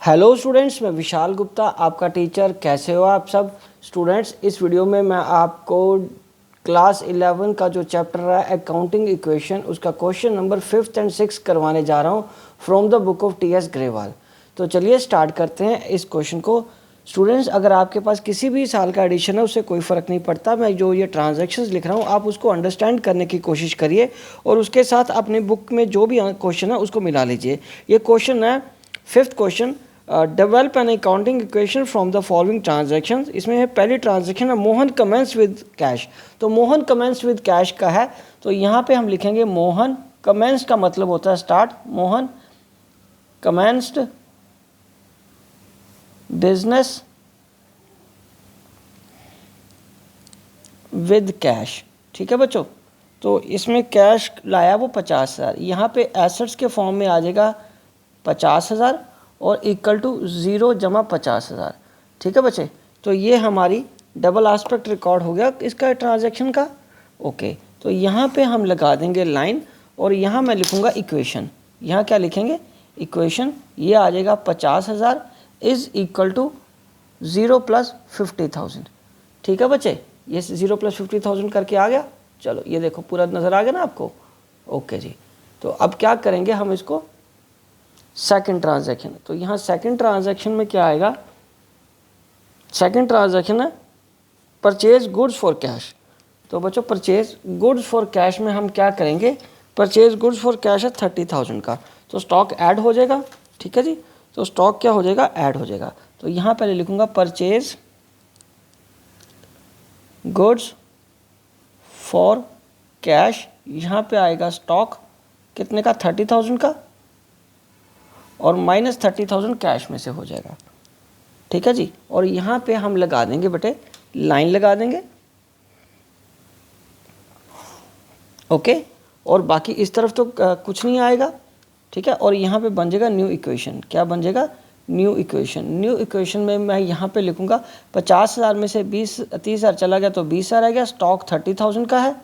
Hello students, मैं विशाल गुप्ता आपका teacher. कैसे हो आप सब स्टूडेंट्स। इस वीडियो में मैं आपको क्लास 11 का जो चैप्टर है अकाउंटिंग इक्वेशन, उसका क्वेश्चन नंबर 5th एंड 6 करवाने जा रहा हूं from the book of T.S.. Grewal. तो चलिए स्टार्ट करते हैं इस क्वेश्चन को। स्टूडेंट्स, अगर आपके पास किसी भी साल का एडिशन है उससे कोई फ़र्क नहीं पड़ता। मैं जो ये ट्रांजैक्शंस लिख रहा हूँ आप उसको अंडरस्टैंड करने की कोशिश करिए और उसके साथ अपने बुक में जो भी क्वेश्चन है उसको मिला लीजिए। ये क्वेश्चन है 5th question, develop an accounting equation from the following transaction. इसमें पहली ट्रांजैक्शन है मोहन कमेंस विद कैश। तो मोहन कमेंस विद कैश का है, तो यहाँ पे हम लिखेंगे मोहन कमेंस का मतलब होता है start. Mohan commenced business with cash. ठीक है बच्चों, तो इसमें कैश लाया वो 50,000। यहाँ पे एसेट्स के फॉर्म में आ जाएगा 50,000 और इक्वल टू 0 जमा 50,000। ठीक है बच्चे, तो ये हमारी डबल एस्पेक्ट रिकॉर्ड हो गया इसका ट्रांजैक्शन का। ओके, तो यहाँ पे हम लगा देंगे लाइन और यहाँ मैं लिखूँगा इक्वेशन। यहाँ क्या लिखेंगे? इक्वेशन। ये आ जाएगा 50,000 इज़ इक्वल टू 0 + 50,000। ठीक है बच्चे, ये 0 + 50,000 करके आ गया। चलो ये देखो पूरा नज़र आ गया ना आपको। ओके जी, तो अब क्या करेंगे हम इसको सेकंड ट्रांजैक्शन। तो यहाँ सेकंड ट्रांजैक्शन में क्या आएगा? सेकंड ट्रांजैक्शन है परचेज गुड्स फॉर कैश। तो बच्चों परचेज गुड्स फॉर कैश में हम क्या करेंगे? परचेज गुड्स फॉर कैश है 30,000 का, तो स्टॉक ऐड हो जाएगा। ठीक है जी, तो स्टॉक क्या हो जाएगा? ऐड हो जाएगा। तो यहाँ पहले लिखूँगा परचेज गुड्स फॉर कैश। यहाँ पे आएगा स्टॉक कितने का? 30,000 का, और माइनस 30,000 कैश में से हो जाएगा। ठीक है जी, और यहाँ पे हम लगा देंगे बेटे लाइन लगा देंगे। ओके, और बाकी इस तरफ तो कुछ नहीं आएगा। ठीक है, और यहाँ पे बन जाएगा न्यू इक्वेशन। क्या बन जाएगा? New equation. न्यू इक्वेशन में मैं यहाँ पे लिखूँगा 50,000 में से 30,000 चला गया तो 20,000 आ गया। स्टॉक 30,000 का है।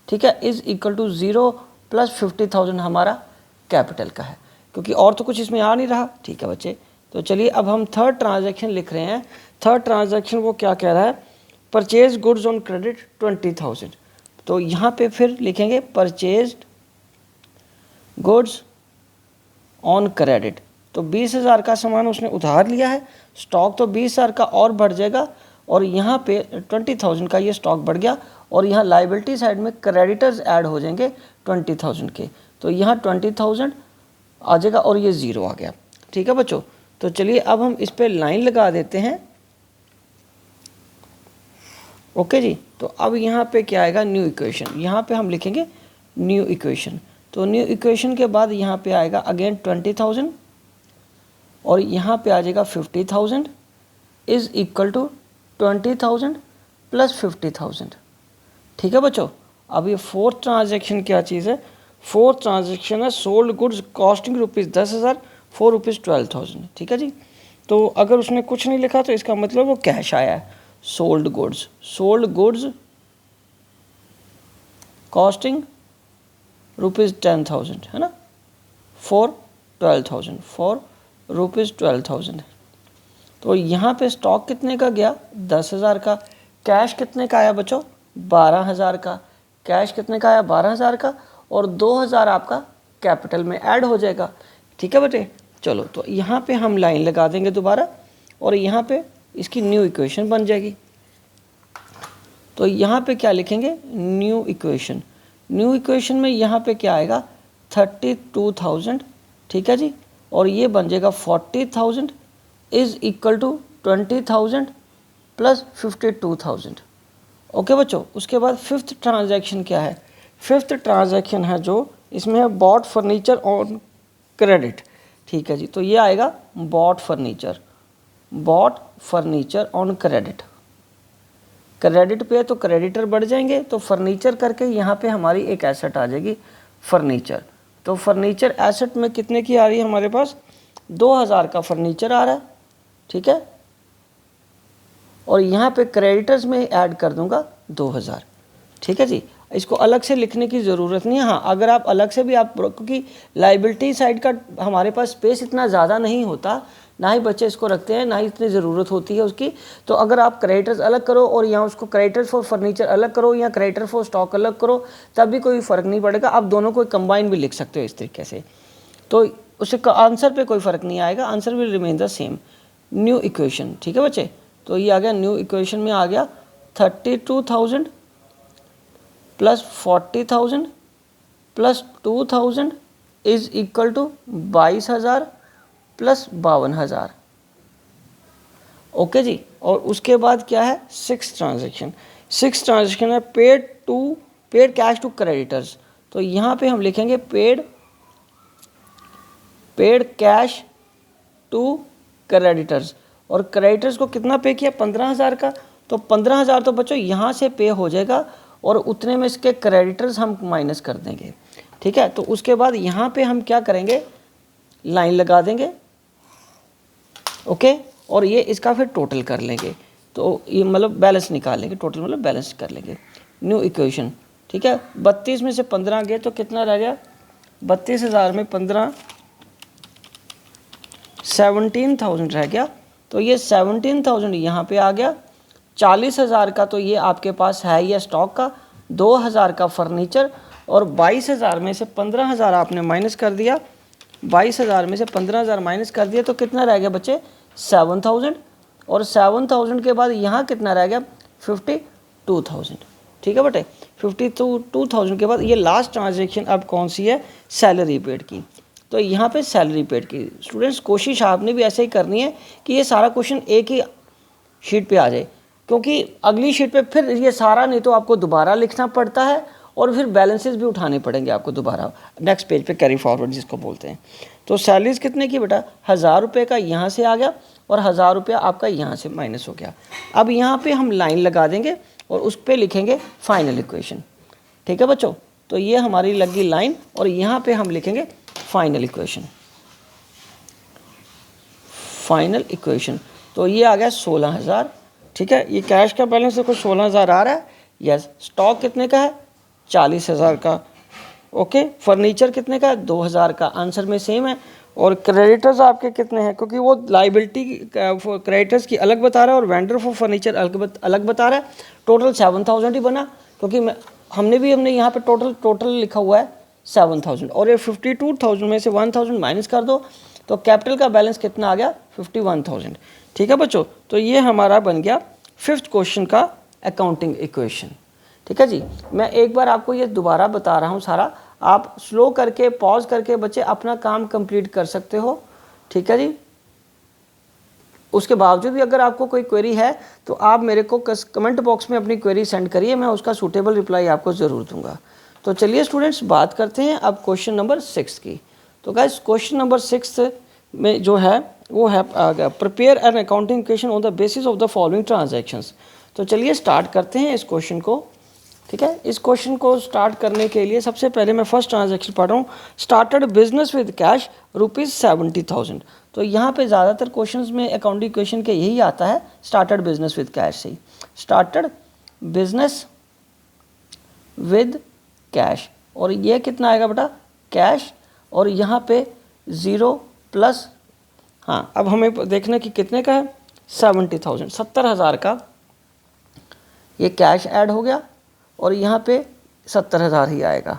ठीक है, इज़ इक्वल टू 0 + 50,000 हमारा कैपिटल का है, क्योंकि और तो कुछ इसमें आ नहीं रहा। ठीक है बच्चे, तो चलिए अब हम थर्ड ट्रांजैक्शन लिख रहे हैं। थर्ड ट्रांजैक्शन वो क्या कह रहा है? Purchase goods on credit 20,000। तो यहाँ पे फिर लिखेंगे परचेज्ड गुड्स ऑन क्रेडिट। तो 20,000 का सामान उसने उधार लिया है, स्टॉक तो 20,000 का और बढ़ जाएगा, और यहाँ पे 20,000 का ये स्टॉक बढ़ गया, और यहाँ लाइबिलिटी साइड में क्रेडिटर्स ऐड हो जाएंगे 20,000 के। तो यहाँ 20,000 आ जाएगा और ये 0 आ गया। ठीक है बच्चों, तो चलिए अब हम इस पर लाइन लगा देते हैं। ओके जी, तो अब यहाँ पे क्या आएगा? New equation. यहाँ पे हम लिखेंगे न्यू इक्वेशन। तो न्यू इक्वेशन के बाद यहाँ पे आएगा अगेन 20,000, और यहाँ पे आ जाएगा 50,000 इज़ इक्वल टू 20,000 + 50,000। ठीक है बच्चों, अब ये फोर्थ ट्रांजैक्शन क्या चीज़ है? फोर्थ ट्रांजैक्शन है सोल्ड गुड्स कॉस्टिंग ₹10,000 फॉर ₹12,000। ठीक है जी, तो अगर उसने कुछ नहीं लिखा तो इसका मतलब वो कैश आया है। सोल्ड गुड्स कॉस्टिंग ₹10,000 है ना, फॉर 12,000 तो यहाँ पे स्टॉक कितने का गया? 10,000 का। कैश कितने का आया बच्चों? 12,000 का। कैश कितने का आया? 12,000 का, और 2,000 आपका कैपिटल में ऐड हो जाएगा। ठीक है बेटे, चलो तो यहाँ पे हम लाइन लगा देंगे दोबारा, और यहाँ पे इसकी न्यू इक्वेशन बन जाएगी। तो यहाँ पे क्या लिखेंगे? New equation. न्यू इक्वेशन में यहाँ पे क्या आएगा? 32,000। ठीक है जी, और ये बन जाएगा 40,000 इज़ इक्वल टू 20,000 + 52,000। ओके बच्चों, उसके बाद फिफ्थ ट्रांजैक्शन क्या है? फिफ्थ ट्रांजैक्शन है जो इसमें है बॉट फर्नीचर ऑन क्रेडिट। ठीक है जी, तो ये आएगा bought furniture on credit. Credit पे तो क्रेडिटर बढ़ जाएंगे, तो फर्नीचर करके यहाँ पे हमारी एक एसेट आ जाएगी फर्नीचर। तो फर्नीचर एसेट में कितने की आ रही है हमारे पास? 2,000 का फर्नीचर आ रहा है। ठीक है, और यहाँ पे क्रेडिटर्स में ऐड कर दूंगा 2,000। ठीक है जी, इसको अलग से लिखने की ज़रूरत नहीं है। हाँ, अगर आप अलग से भी आप, क्योंकि लाइबिलिटी साइड का हमारे पास स्पेस इतना ज़्यादा नहीं होता, ना ही बच्चे इसको रखते हैं, ना ही इतनी ज़रूरत होती है उसकी। तो अगर आप क्रेडिटर्स अलग करो और यहाँ उसको क्रेडिटर्स फॉर फर्नीचर अलग करो या क्रेडिटर फॉर स्टॉक अलग करो, तब भी कोई फ़र्क नहीं पड़ेगा। आप दोनों को कंबाइन भी लिख सकते हो इस तरीके से, तो उससे आंसर पे कोई फ़र्क नहीं आएगा, answer will remain the same. New equation, ठीक है बच्चे। तो ये आ गया न्यू इक्वेशन में आ गया 32,000 plus 40,000 plus 2,000 is equal to 22,000 plus 52,000। Okay जी। और उसके बाद क्या है, 6 ट्रांजेक्शन। 6 ट्रांजेक्शन है पेड कैश टू क्रेडिटर्स। तो यहाँ पे हम लिखेंगे पेड कैश टू क्रेडिटर्स। और क्रेडिटर्स को कितना पे किया, 15,000 का। तो 15,000 तो बच्चों यहाँ से पे हो जाएगा और उतने में इसके क्रेडिटर्स हम माइनस कर देंगे, ठीक है। तो उसके बाद यहाँ पे हम क्या करेंगे, लाइन लगा देंगे, ओके। और ये इसका फिर टोटल कर लेंगे, तो ये मतलब बैलेंस निकाल लेंगे, टोटल मतलब बैलेंस कर लेंगे। न्यू इक्वेशन, ठीक है। 32 में से 15 गए तो कितना रह गया, 32,000 में 15 17,000 रह गया। तो ये 17,000 यहाँ पे आ गया। 40,000 का तो ये आपके पास है ही है स्टॉक का, 2,000 का फर्नीचर, और 22,000 में से 15,000 आपने माइनस कर दिया। 22,000 में से 15,000 माइनस कर दिया तो कितना रह गया बच्चे, 7,000। और 7,000 के बाद यहाँ कितना रह गया, 52,000, ठीक है बेटे। 52,000 के बाद ये लास्ट ट्रांजेक्शन अब कौन सी है, सैलरी पेड की। तो यहाँ पे सैलरी पेड की स्टूडेंट्स कोशिश आपने भी ऐसे ही करनी है कि ये सारा क्वेश्चन एक ही शीट पे आ जाए, क्योंकि अगली शीट पे फिर ये सारा नहीं तो आपको दोबारा लिखना पड़ता है और फिर बैलेंसेस भी उठाने पड़ेंगे आपको दोबारा नेक्स्ट पेज पे, कैरी फॉरवर्ड जिसको बोलते हैं। तो सैलरीज कितने की बेटा, 1,000 रुपये का यहाँ से आ गया और 1,000 रुपया आपका यहाँ से माइनस हो गया। अब यहाँ पे हम लाइन लगा देंगे और उस पर लिखेंगे फाइनल इक्वेशन, ठीक है बच्चों। तो ये हमारी लगी लाइन और यहाँ पे हम लिखेंगे फाइनल इक्वेशन। फाइनल इक्वेशन तो ये आ गया 16,000, ठीक है। ये कैश का बैलेंस देखो 16,000 आ रहा है, यस। स्टॉक कितने का है, 40,000 का, ओके। फर्नीचर कितने का है, 2,000 का, आंसर में सेम है। और क्रेडिटर्स आपके कितने हैं, क्योंकि वो लाइबिलिटी क्रेडिटर्स की अलग बता रहा है और वेंडर फॉर फर्नीचर अलग बता रहा है। टोटल 7,000 ही बना, क्योंकि हमने यहाँ पे टोटल लिखा हुआ है 7,000, और ये 52,000 में से 1,000 माइनस कर दो तो कैपिटल का बैलेंस कितना आ गया, 51,000, ठीक है बच्चों। तो ये हमारा बन गया 5th क्वेश्चन का अकाउंटिंग इक्वेशन, ठीक है जी। मैं एक बार आपको ये दोबारा बता रहा हूँ सारा, आप स्लो करके पॉज करके बच्चे अपना काम कंप्लीट कर सकते हो, ठीक है जी। उसके बावजूद भी अगर आपको कोई क्वेरी है तो आप मेरे को कमेंट बॉक्स में अपनी क्वेरी सेंड करिए, मैं उसका सूटेबल रिप्लाई आपको ज़रूर दूंगा। तो चलिए स्टूडेंट्स बात करते हैं अब क्वेश्चन नंबर 6 की। तो गाइस क्वेश्चन नंबर 6 में जो है वो है prepare an accounting equation on the basis of the following transactions. तो चलिए स्टार्ट करते हैं इस क्वेश्चन को, ठीक है। इस क्वेश्चन को स्टार्ट करने के लिए सबसे पहले मैं फर्स्ट ट्रांजैक्शन पढ़ रहा हूँ, स्टार्टेड बिजनेस विद कैश ₹70,000। तो यहाँ पे ज़्यादातर क्वेश्चंस में अकाउंटिंग इक्वेशन के यही आता है, स्टार्टेड बिजनेस विद कैश से ही। स्टार्टेड बिजनेस विद कैश, और ये कितना आएगा बेटा, कैश, और यहाँ पे 0 प्लस, हाँ अब हमें देखना कि कितने का है, 70,000, 70,000 का ये कैश ऐड हो गया और यहाँ पे 70,000 ही आएगा,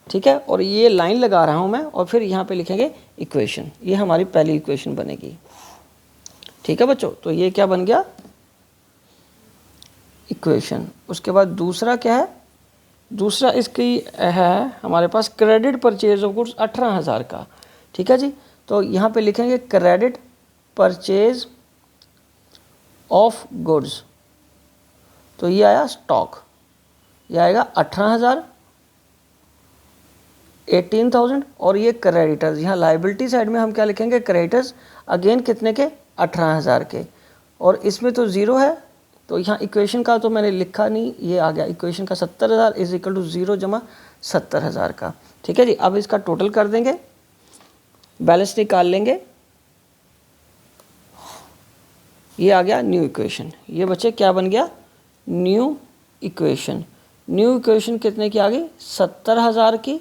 ठीक है। और ये लाइन लगा रहा हूँ मैं और फिर यहाँ पे लिखेंगे इक्वेशन, ये हमारी पहली इक्वेशन बनेगी, ठीक है बच्चों। तो ये क्या बन गया, इक्वेशन। उसके बाद दूसरा क्या है, दूसरा इसकी है हमारे पास क्रेडिट परचेज ऑफ गुड्स 18,000 का, ठीक है जी। तो यहाँ पे लिखेंगे क्रेडिट परचेज ऑफ गुड्स, तो ये आया स्टॉक, ये आएगा 18,000, 18,000, और ये क्रेडिटर्स, यहाँ लाइबिलिटी साइड में हम क्या लिखेंगे, क्रेडिटर्स, अगेन कितने के, 18,000 के, और इसमें तो 0 है तो यहाँ इक्वेशन का तो मैंने लिखा नहीं, ये आ गया इक्वेशन का 70,000 इज इक्वल टू 0 जमा 70,000 का, ठीक है जी। अब इसका टोटल कर देंगे, बैलेंस निकाल लेंगे, ये आ गया न्यू इक्वेशन। ये बच्चे क्या बन गया, न्यू इक्वेशन। न्यू इक्वेशन कितने की आ गई, 70,000 की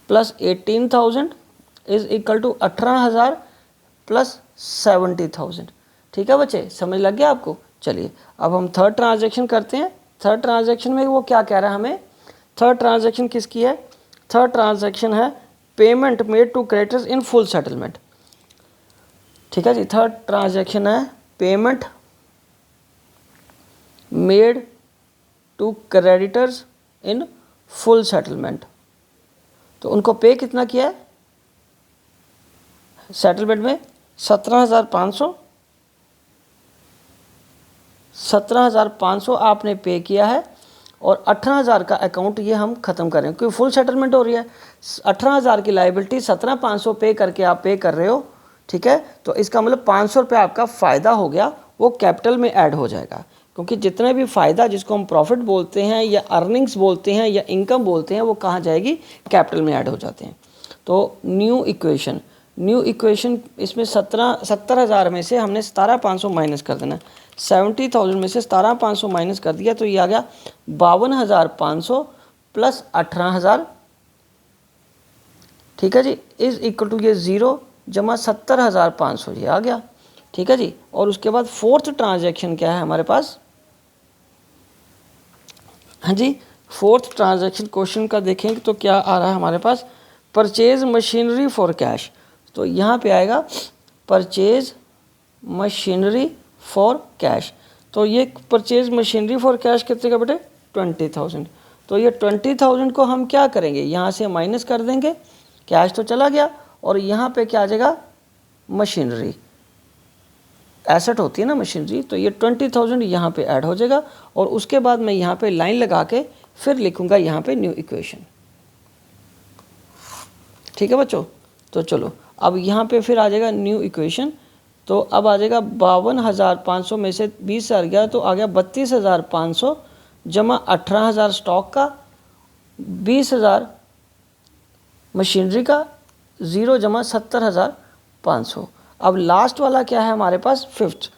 plus 18,000 is equal to 18,000 plus 70,000। ठीक है बच्चे, समझ लग गया आपको। चलिए अब हम थर्ड ट्रांजैक्शन करते हैं। थर्ड ट्रांजैक्शन में वो क्या कह रहा है हमें, थर्ड ट्रांजैक्शन किसकी है, थर्ड ट्रांजैक्शन है payment made to creditors in full settlement. ठीक है जी, थर्ड ट्रांजैक्शन है payment made to creditors in full settlement. तो उनको पे कितना किया है सेटलमेंट में, 17,500 आपने पे किया है और 18,000 का अकाउंट ये हम ख़त्म कर रहे हैं क्योंकि फुल सेटलमेंट हो रही है। 18,000 की लाइबिलिटी 17,500 पे करके आप पे कर रहे हो। ठीक है, तो इसका मतलब 500 रुपये आपका फ़ायदा हो गया, वो कैपिटल में ऐड हो जाएगा क्योंकि जितने भी फ़ायदा जिसको हम प्रॉफिट बोलते हैं या अर्निंग्स बोलते हैं या इनकम बोलते हैं वो कहाँ जाएगी, कैपिटल में ऐड हो जाते हैं। तो न्यू इक्वेशन इसमें 70,000 में से हमने 17,500 माइनस कर देना। 70,000 में से 17,500 माइनस कर दिया तो ये आ गया 52,500 प्लस 18,000। ठीक है जी, इज इक्वल टू ये 0 जमा 70,500 ये आ गया। ठीक है जी, और उसके बाद फोर्थ ट्रांजैक्शन क्या है हमारे पास, हाँ जी, फोर्थ ट्रांजैक्शन क्वेश्चन का देखेंगे तो क्या आ रहा है हमारे पास, परचेज मशीनरी फॉर कैश। तो यहाँ पे आएगा परचेज मशीनरी फॉर कैश। तो ये परचेज मशीनरी फॉर कैश कितने का बेटे, 20,000। तो ये 20,000 को हम क्या करेंगे, यहाँ से माइनस कर देंगे, कैश तो चला गया और यहाँ पे क्या आ जाएगा, मशीनरी एसेट होती है ना मशीनरी, तो ये 20,000 यहाँ पे ऐड हो जाएगा और उसके बाद मैं यहाँ पे लाइन लगा के फिर लिखूँगा यहाँ पे न्यू इक्वेशन। ठीक है बच्चों, तो चलो अब यहाँ पे फिर आ जाएगा न्यू इक्वेशन। तो अब आ जाएगा 52,500 में से 20,000 गया तो आ गया 32,500 जमा 18,000 स्टॉक का, 20,000 मशीनरी का, 0 जमा 70,500। अब लास्ट वाला क्या है हमारे पास, fifth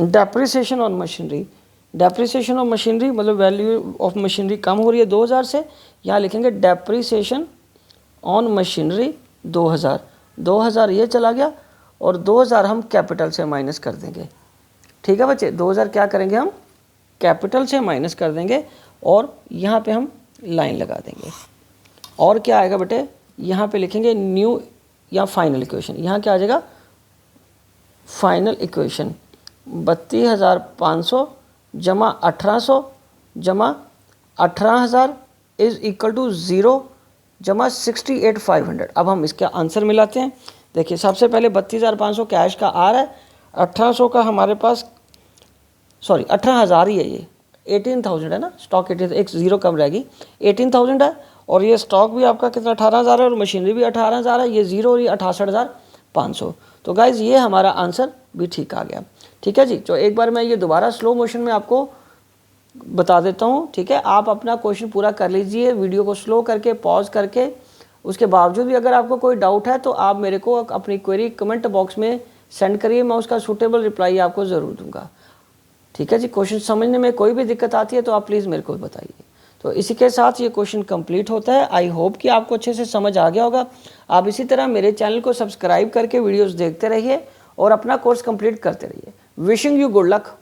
depreciation on machinery. Depreciation of machinery मतलब वैल्यू ऑफ मशीनरी कम हो रही है 2,000 से, यहाँ लिखेंगे डेप्रिसिएशन ऑन मशीनरी 2,000 ये चला गया और 2,000 हम कैपिटल से माइनस कर देंगे। ठीक है बच्चे, 2,000 क्या करेंगे हम कैपिटल से माइनस कर देंगे और यहाँ पे हम लाइन लगा देंगे। और क्या आएगा बेटे, यहाँ पे लिखेंगे न्यू या फाइनल इक्वेशन। यहाँ क्या आ जाएगा, फाइनल इक्वेशन 32,500 जमा 1,800 जमा 18,000 इज इक्वल टू 0 जमा 68,500। अब हम इसका आंसर मिलाते हैं। देखिए सबसे पहले 32,500 कैश का आ रहा है, 1,800 का हमारे पास, सॉरी 18,000 ही है, ये 18,000 है ना, स्टॉक 18, एक 0 कम रहेगी, 18,000 है और ये स्टॉक भी आपका कितना 18,000 है और मशीनरी भी 18,000 है, ये 0 और ये 68,500। तो गाइज़ ये हमारा आंसर भी ठीक आ गया। ठीक है जी, तो एक बार मैं ये दोबारा स्लो मोशन में आपको बता देता हूँ। ठीक है, आप अपना क्वेश्चन पूरा कर लीजिए, वीडियो को स्लो करके पॉज करके। उसके बावजूद भी अगर आपको कोई डाउट है तो आप मेरे को अपनी क्वेरी कमेंट बॉक्स में सेंड करिए, मैं उसका सूटेबल रिप्लाई आपको ज़रूर दूंगा। ठीक है जी, क्वेश्चन समझने में कोई भी दिक्कत आती है तो आप प्लीज़ मेरे को बताइए। तो इसी के साथ ये क्वेश्चन कंप्लीट होता है। आई होप कि आपको अच्छे से समझ आ गया होगा। आप इसी तरह मेरे चैनल को सब्सक्राइब करके वीडियोस देखते रहिए और अपना कोर्स कंप्लीट करते रहिए। Wishing you good luck.